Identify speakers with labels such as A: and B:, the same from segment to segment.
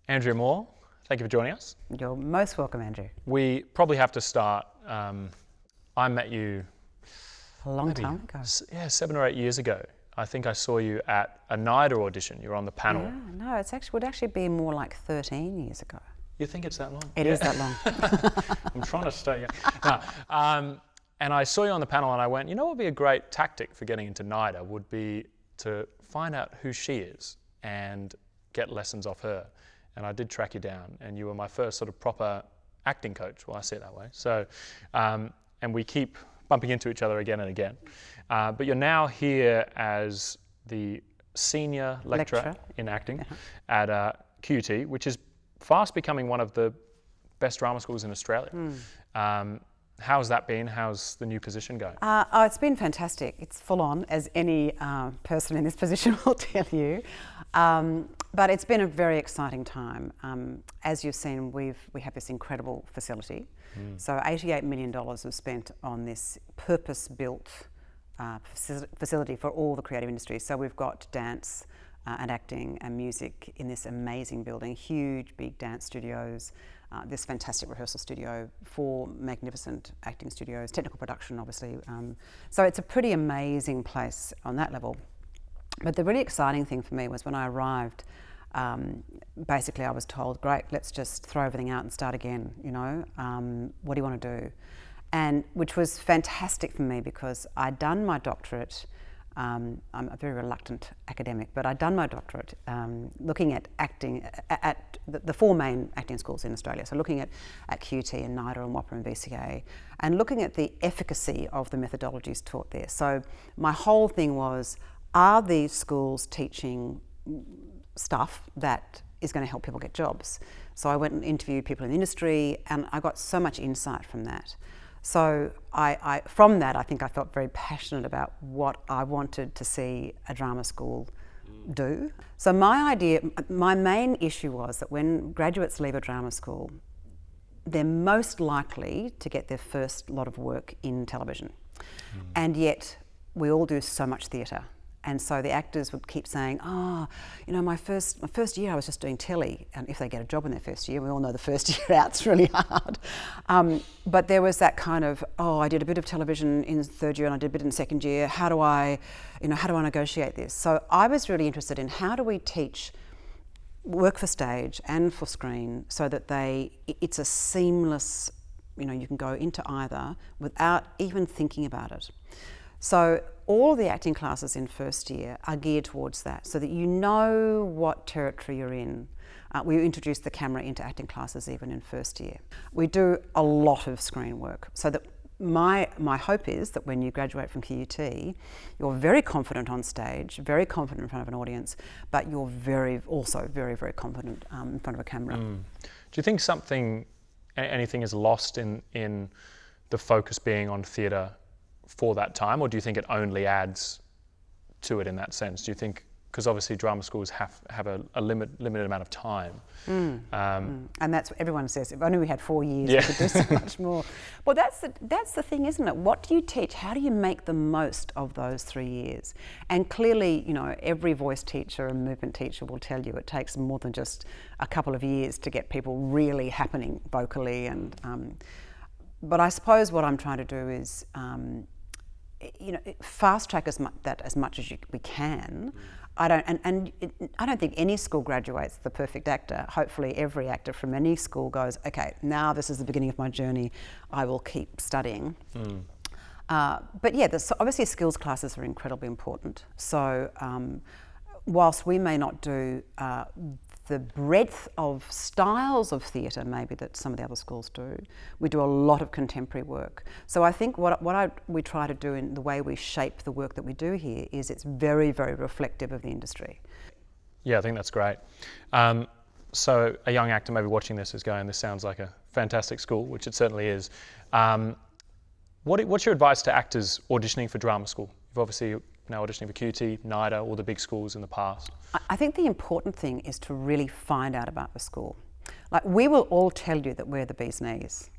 A: Andrea Moor, thank you for joining us.
B: You're most welcome, Andrew.
A: We probably have to start. I met you
B: A long time ago.
A: 7 or 8 years ago. I think I saw you at a NIDA audition. You were on the panel.
B: Yeah, no, would actually be more like 13 years ago.
A: You think it's that long?
B: It is that long.
A: I'm trying to stay. Yeah. No, and I saw you on the panel and I went, you know what would be a great tactic for getting into NIDA would be to find out who she is and get lessons off her. And I did track you down, and you were my first sort of proper acting coach. Well, I see it that way. So, and we keep bumping into each other again and again. But you're now here as the senior lecturer in acting at QUT, which is fast becoming one of the best drama schools in Australia. How's that been? How's the new position going?
B: It's been fantastic. It's full on, as any person in this position will tell you. But it's been a very exciting time. As you've seen, we have this incredible facility. So $88 million was spent on this purpose-built facility for all the creative industries. So we've got dance and acting and music in this amazing building, huge, big dance studios, this fantastic rehearsal studio, 4 magnificent acting studios, technical production, obviously. So it's a pretty amazing place on that level. But the really exciting thing for me was when I arrived, basically I was told, great, let's just throw everything out and start again, you know, what do you want to do? And which was fantastic for me because I'd done my doctorate. I'm a very reluctant academic, but I'd done my doctorate looking at acting at the 4 main acting schools in Australia. So looking at QUT and NIDA and WAAPA and VCA, and looking at the efficacy of the methodologies taught there. So my whole thing was, are these schools teaching stuff that is going to help people get jobs? So I went and interviewed people in the industry, and I got so much insight from that. So from that, I think I felt very passionate about what I wanted to see a drama school do. So my main issue was that when graduates leave a drama school, they're most likely to get their first lot of work in television. And yet we all do so much theatre. And so the actors would keep saying, oh, you know, my first year I was just doing telly. And if they get a job in their first year, we all know the first year out's really hard. But there was that kind of, oh, I did a bit of television in the 3rd year and I did a bit in the 2nd year. How do I negotiate this? So I was really interested in how do we teach work for stage and for screen so that it's a seamless, you know, you can go into either without even thinking about it. So all the acting classes in first year are geared towards that, so that you know what territory you're in. We introduce the camera into acting classes even in first year. We do a lot of screen work, so that my hope is that when you graduate from QUT, you're very confident on stage, very confident in front of an audience, but you're also very, very confident in front of a camera.
A: Do you think anything is lost in the focus being on theatre for that time, or do you think it only adds to it in that sense? Do you think, because obviously drama schools have a limited amount of time.
B: And that's what everyone says, if only we had 4 years, we could do so much more. Well, that's the thing, isn't it? What do you teach? How do you make the most of those 3 years? And clearly, you know, every voice teacher and movement teacher will tell you it takes more than just a couple of years to get people really happening vocally. But I suppose what I'm trying to do is, you know, fast track that as much as we can. I don't think any school graduates the perfect actor. Hopefully every actor from any school goes, okay, now this is the beginning of my journey, I will keep studying. But yeah, obviously skills classes are incredibly important. So whilst we may not do the breadth of styles of theatre maybe that some of the other schools do, we do a lot of contemporary work. So I think we try to do in the way we shape the work that we do here is it's very, very reflective of the industry.
A: Yeah, I think that's great. So a young actor maybe watching this is going, this sounds like a fantastic school, which it certainly is. What's your advice to actors auditioning for drama school? You've obviously now auditioning for QUT, NIDA, all the big schools in the past.
B: I think the important thing is to really find out about the school. Like, we will all tell you that we're the bee's knees,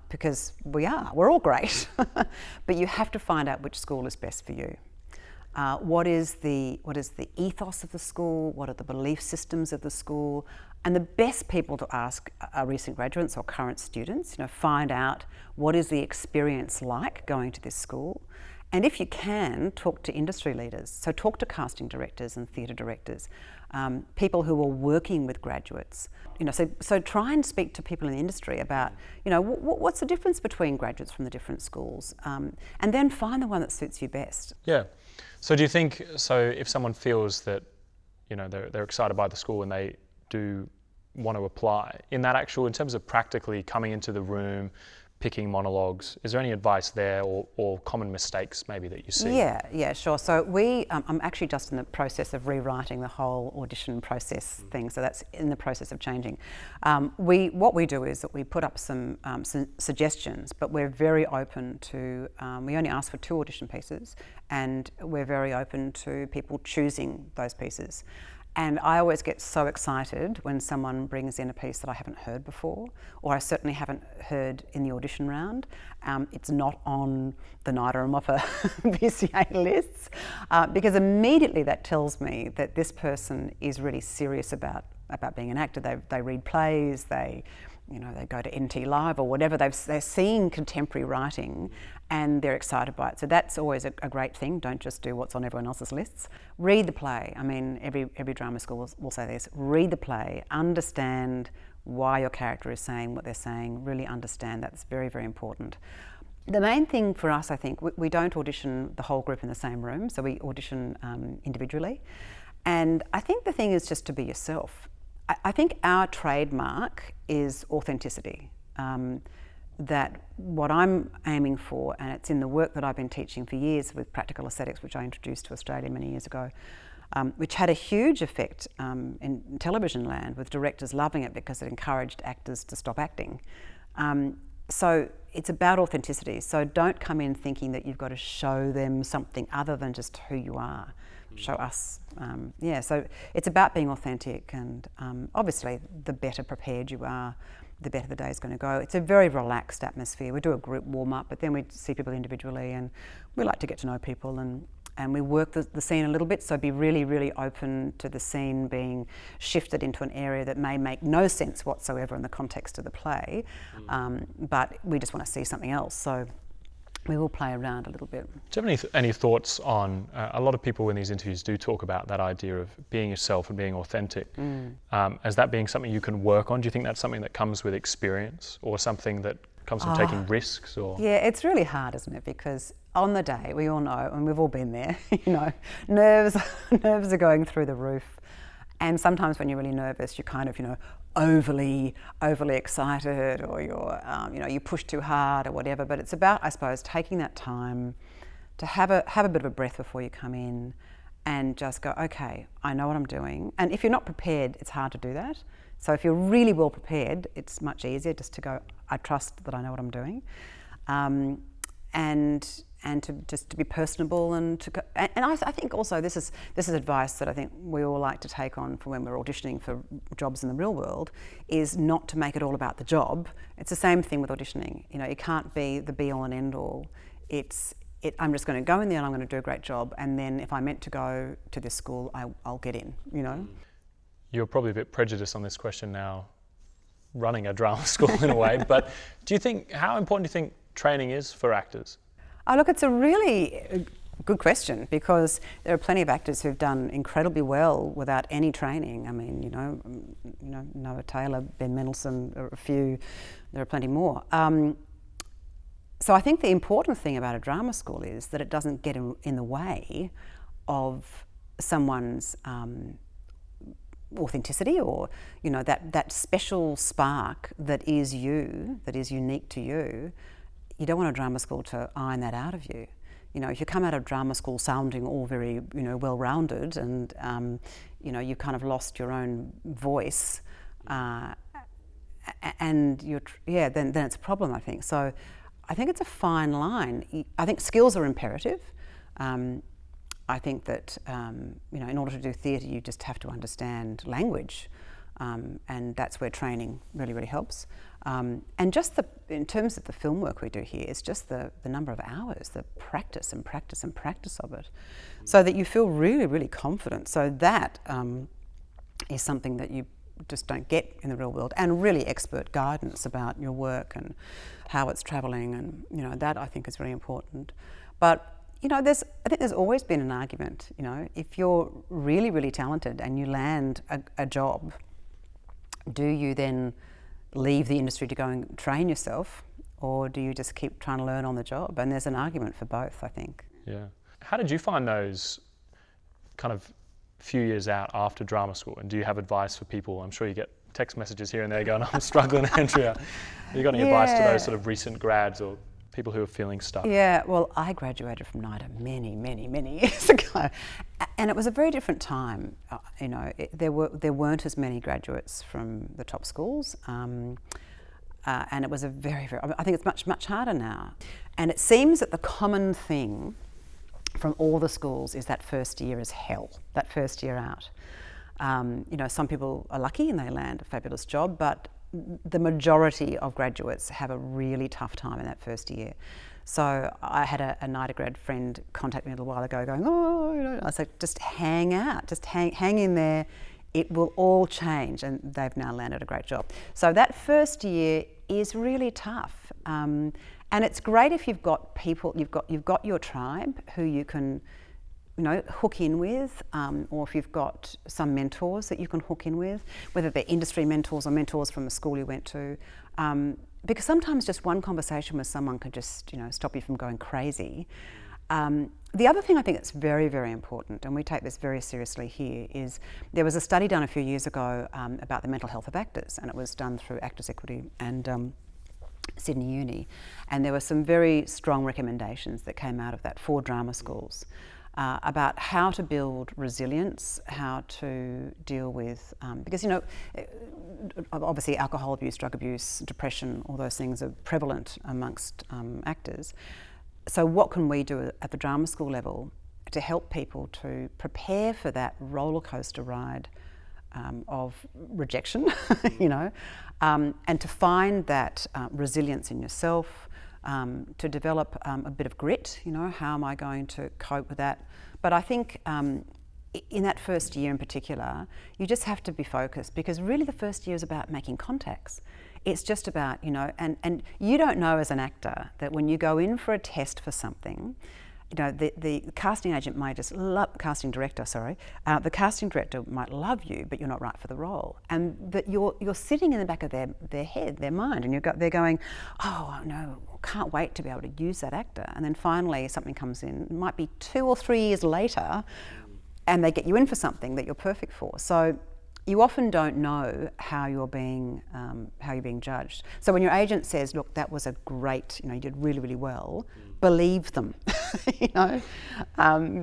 B: because we're all great, but you have to find out which school is best for you. What is the ethos of the school? What are the belief systems of the school? And the best people to ask are recent graduates or current students. Find out what is the experience like going to this school. And if you can, talk to industry leaders. So talk to casting directors and theatre directors, people who are working with graduates. So try and speak to people in the industry about, what's the difference between graduates from the different schools, and then find the one that suits you best.
A: Yeah. So do you think, if someone feels that, they're excited by the school and they do want to apply, in terms of practically coming into the room, picking monologues, is there any advice there or common mistakes maybe that you see?
B: Yeah, sure. So I'm actually just in the process of rewriting the whole audition process thing, so that's in the process of changing. What we do is that we put up some suggestions, but we're very open to, we only ask for 2 audition pieces, and we're very open to people choosing those pieces. And I always get so excited when someone brings in a piece that I haven't heard before, or I certainly haven't heard in the audition round. It's not on the NIDA and MOPA VCA lists, because immediately that tells me that this person is really serious about being an actor. They read plays, they go to NT Live or whatever. They're seeing contemporary writing and they're excited by it. So that's always a great thing. Don't just do what's on everyone else's lists. Read the play. I mean, every drama school will say this. Read the play. Understand why your character is saying what they're saying. Really understand. That's very, very important. The main thing for us, I think, we don't audition the whole group in the same room. So we audition individually. And I think the thing is just to be yourself. I think our trademark is authenticity. That what I'm aiming for, and it's in the work that I've been teaching for years with practical aesthetics, which I introduced to Australia many years ago, which had a huge effect in television land, with directors loving it because it encouraged actors to stop acting. So it's about authenticity. So don't come in thinking that you've got to show them something other than just who you are. Show us. So it's about being authentic, and obviously the better prepared you are, the better the day is going to go. It's a very relaxed atmosphere. We do a group warm-up, but then we see people individually, and we like to get to know people, and we work the scene a little bit, so be really, really open to the scene being shifted into an area that may make no sense whatsoever in the context of the play, but we just want to see something else. So we will play around a little bit.
A: Do you have any thoughts on, a lot of people in these interviews do talk about that idea of being yourself and being authentic, as that being something you can work on? Do you think that's something that comes with experience, or something that comes from taking risks? Or
B: yeah, it's really hard, isn't it? Because on the day, we all know, and we've all been there, nerves are going through the roof. And sometimes when you're really nervous, you're kind of, overly excited, or you're, you push too hard or whatever. But it's about, I suppose, taking that time to have a bit of a breath before you come in, and just go, okay, I know what I'm doing. And if you're not prepared, it's hard to do that. So if you're really well prepared, it's much easier just to go, I trust that I know what I'm doing. And to just to be personable, and I think also this is advice that I think we all like to take on for when we're auditioning for jobs in the real world, is not to make it all about the job. It's the same thing with auditioning. It can't be the be all and end all. I'm just going to go in there and I'm going to do a great job, and then if I'm meant to go to this school, I'll get in.
A: You're probably a bit prejudiced on this question now, running a drama school in a way, but how important do you think training is for actors?
B: Oh, look, it's a really good question, because there are plenty of actors who've done incredibly well without any training. I mean, Noah Taylor, Ben Mendelsohn, a few. There are plenty more. So I think the important thing about a drama school is that it doesn't get in the way of someone's authenticity, or that special spark that is you, that is unique to you. You don't want a drama school to iron that out of you. If you come out of drama school sounding all very, well-rounded, and you've kind of lost your own voice, and then it's a problem, I think. So I think it's a fine line. I think skills are imperative. I think that in order to do theatre, you just have to understand language. and that's where training really, really helps. And just in terms of the film work we do here, it's just the number of hours, the practice and practice and practice of it, so that you feel really, really confident. So that is something that you just don't get in the real world, and really expert guidance about your work and how it's travelling, and that I think is really important. But I think there's always been an argument. If you're really, really talented and you land a job, do you then leave the industry to go and train yourself, or do you just keep trying to learn on the job? And there's an argument for both, I think.
A: Yeah. How did you find those kind of few years out after drama school, and do you have advice for people? I'm sure you get text messages here and there going, I'm struggling, Andrea. Have you got any advice to those sort of recent grads or people who are feeling stuck?
B: Yeah, well, I graduated from NIDA many, many, many years ago, and it was a very different time. There weren't as many graduates from the top schools, and it was a very, very, I think it's much, much harder now. And it seems that the common thing from all the schools is that first year is hell, that first year out. Some people are lucky and they land a fabulous job, but the majority of graduates have a really tough time in that first year. So I had a NIDA grad friend contact me a little while ago going, I said, just hang out, just hang in there, it will all change, and they've now landed a great job. So that first year is really tough. And it's great if you've got people, you've got your tribe who you can hook in with, or if you've got some mentors that you can hook in with, whether they're industry mentors or mentors from a school you went to, because sometimes just one conversation with someone can just stop you from going crazy. The other thing I think that's very, very important, and we take this very seriously here, is there was a study done a few years ago about the mental health of actors, and it was done through Actors Equity and Sydney Uni, and there were some very strong recommendations that came out of that for drama schools. About how to build resilience, how to deal with, because obviously alcohol abuse, drug abuse, depression, all those things are prevalent amongst actors. So what can we do at the drama school level to help people to prepare for that roller coaster ride of rejection, and to find that resilience in yourself, to develop a bit of grit, how am I going to cope with that? But I think in that first year in particular, you just have to be focused, because really the first year is about making contacts. It's just about, and you don't know as an actor that when you go in for a test for something, the casting agent might just love, the casting director might love you, but you're not right for the role. And that you're sitting in the back of their head, their mind, and they're going, oh no, can't wait to be able to use that actor. And then finally something comes in, it might be 2 or 3 years later, and they get you in for something that you're perfect for. So you often don't know how you're being judged. So when your agent says, look, that was a great, you did really, really well, believe them,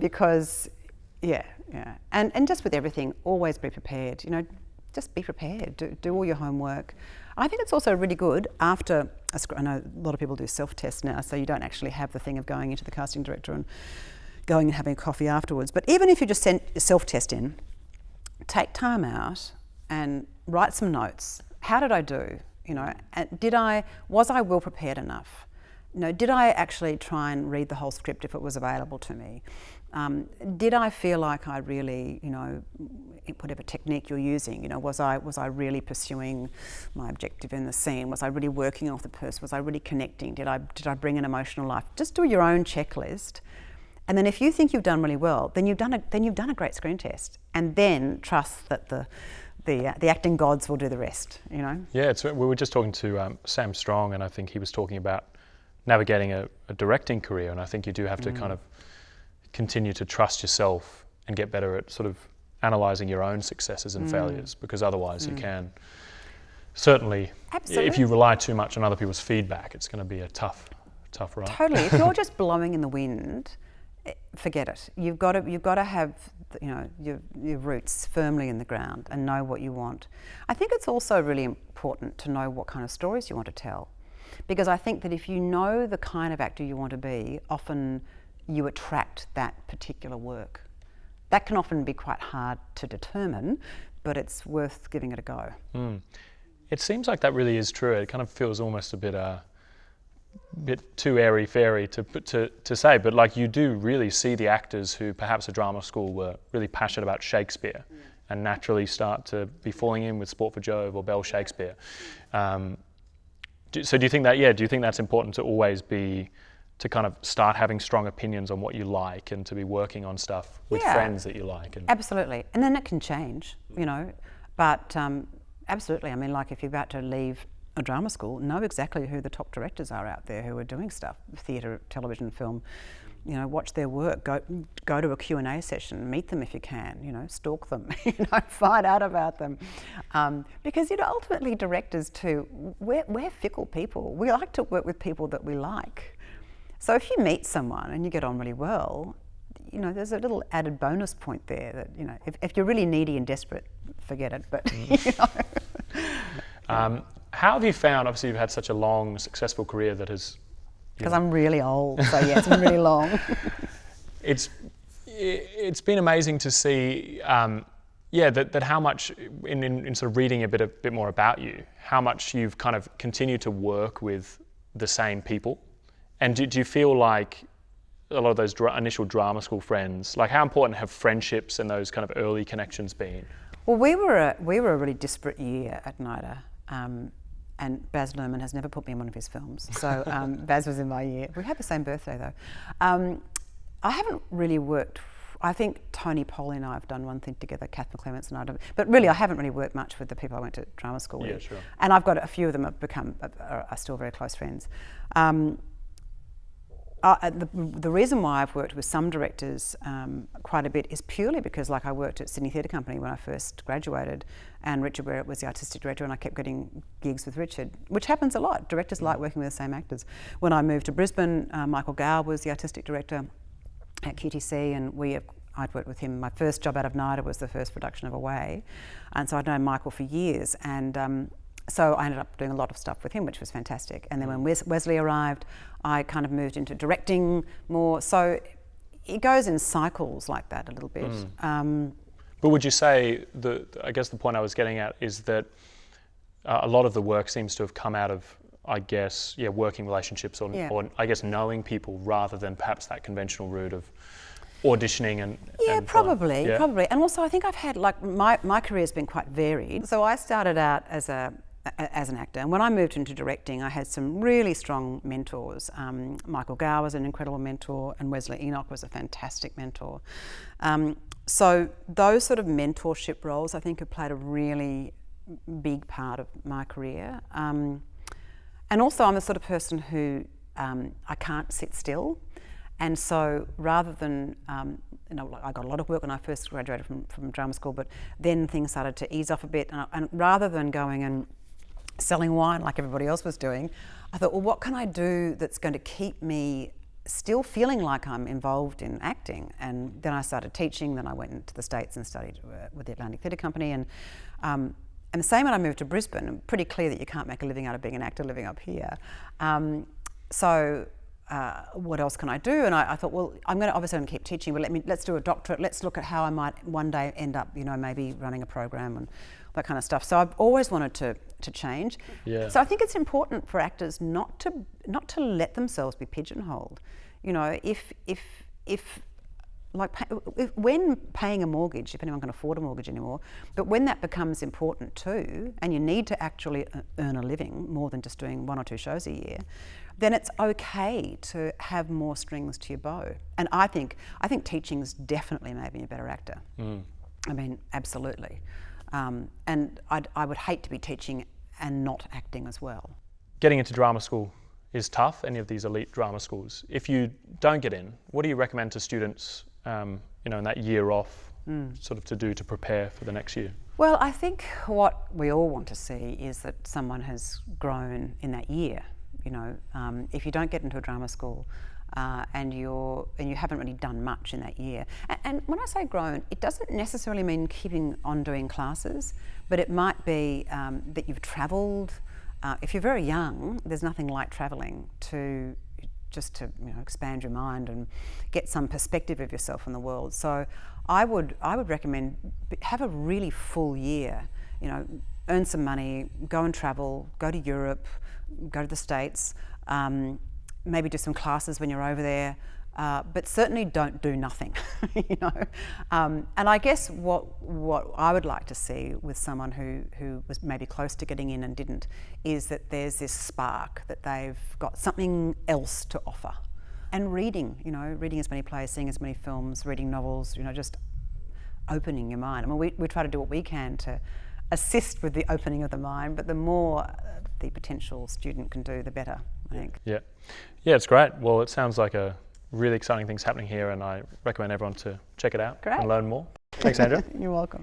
B: because, and just with everything, always be prepared, just be prepared, do all your homework. I think it's also really good after, I know a lot of people do self-tests now, so you don't actually have the thing of going into the casting director and going and having a coffee afterwards. But even if you just send a self-test in, take time out and write some notes. How did I do? And was I well prepared enough? Did I actually try and read the whole script if it was available to me? Did I feel like I really, whatever technique you're using, was I really pursuing my objective in the scene? Was I really working off the person? Was I really connecting? Did I bring an emotional life? Just do your own checklist. And then if you think you've done really well, then you've done a great screen test, and then trust that the acting gods will do the rest.
A: Yeah, we were just talking to Sam Strong, and I think he was talking about navigating a directing career, and I think you do have to kind of continue to trust yourself and get better at sort of analysing your own successes and failures, because otherwise you can certainly, if you rely too much on other people's feedback, it's going to be a tough ride.
B: Totally. If you're just blowing in the wind, forget it. You've got to have your roots firmly in the ground and know what you want. I think it's also really important to know what kind of stories you want to tell, because I think that if you know the kind of actor you want to be, often you attract that particular work. That can often be quite hard to determine, but it's worth giving it a go.
A: It seems like that really is true. It kind of feels almost a bit too airy-fairy to say, but like you do really see the actors who perhaps at drama school were really passionate about Shakespeare and naturally start to be falling in with Sport for Jove or Bell Shakespeare. So do you think that's important to always be, to kind of start having strong opinions on what you like and to be working on stuff with friends that you like?
B: Absolutely. And then it can change, but absolutely. I mean, like if you're about to leave a drama school, know exactly who the top directors are out there who are doing stuff, theatre, television, film. Watch their work, go to a Q&A session, meet them if you can, stalk them, find out about them. Because, ultimately directors too, we're fickle people. We like to work with people that we like. So if you meet someone and you get on really well, there's a little added bonus point there that, if you're really needy and desperate, forget it, but,
A: How have you found, obviously you've had such a long, successful career that has...
B: Because I'm really old, so yeah, it's been really long.
A: It's been amazing to see, that how much, in sort of reading a bit more about you, how much you've kind of continued to work with the same people. And do you feel like a lot of those initial drama school friends, like how important have friendships and those kind of early connections been?
B: Well, we were a really disparate year at NIDA. And Baz Luhrmann has never put me in one of his films. So Baz was in my year. We had the same birthday though. I haven't really worked, I think Tony Polly and I have done one thing together, Kath McClements and I, but really I haven't really worked much with the people I went to drama school with.
A: Sure.
B: And I've got a few of them are still very close friends. The reason why I've worked with some directors quite a bit is purely because, like, I worked at Sydney Theatre Company when I first graduated, and Richard Wherrett was the artistic director, and I kept getting gigs with Richard, which happens a lot. Directors like working with the same actors. When I moved to Brisbane, Michael Gow was the artistic director at QTC, and I'd worked with him. My first job out of NIDA was the first production of Away, and so I'd known Michael for years, and so I ended up doing a lot of stuff with him, which was fantastic. And then when Wesley arrived, I kind of moved into directing more. So it goes in cycles like that a little bit.
A: But would you say, I guess the point I was getting at is that a lot of the work seems to have come out of, I guess, working relationships or I guess knowing people rather than perhaps that conventional route of auditioning and
B: probably. And also I think I've had, like, my career's been quite varied. So I started out as an actor, and when I moved into directing I had some really strong mentors. Michael Gow was an incredible mentor, and Wesley Enoch was a fantastic mentor. So those sort of mentorship roles I think have played a really big part of my career. And also I'm the sort of person who I can't sit still. And so rather than, I got a lot of work when I first graduated from drama school, but then things started to ease off a bit. And rather than going and selling wine like everybody else was doing, I thought, well, what can I do that's going to keep me still feeling like I'm involved in acting? And then I started teaching. Then I went into the States and studied with the Atlantic Theatre Company. And the same when I moved to Brisbane. Pretty clear that you can't make a living out of being an actor living up here. What else can I do? And I thought, well, I'm going to keep teaching, but let's do a doctorate. Let's look at how I might one day end up, maybe running a program and that kind of stuff. So I've always wanted to change.
A: Yeah.
B: So I think it's important for actors not to let themselves be pigeonholed. When paying a mortgage, if anyone can afford a mortgage anymore, but when that becomes important too, and you need to actually earn a living more than just doing 1 or 2 shows a year, then it's okay to have more strings to your bow. And I think teaching's definitely made me a better actor. I mean, absolutely. And I would hate to be teaching and not acting as well.
A: Getting into drama school is tough, any of these elite drama schools. If you don't get in, what do you recommend to students, in that year off, sort of to do to prepare for the next year?
B: Well, I think what we all want to see is that someone has grown in that year. If you don't get into a drama school and you haven't really done much in that year, and when I say grown, it doesn't necessarily mean keeping on doing classes, but it might be that you've travelled. If you're very young, there's nothing like travelling to just to expand your mind and get some perspective of yourself in the world. So I would recommend have a really full year. Earn some money, go and travel, go to Europe, go to the States, maybe do some classes when you're over there, but certainly don't do nothing. And I guess what I would like to see with someone who was maybe close to getting in and didn't is that there's this spark, that they've got something else to offer. And reading, reading as many plays, seeing as many films, reading novels, just opening your mind. I mean, we try to do what we can to assist with the opening of the mind, but the more the potential student can do, the better, I think.
A: Yeah, it's great. Well, it sounds like a really exciting things happening here, and I recommend everyone to check it out
B: Great.
A: and learn more. Thanks, Andrea.
B: You're welcome.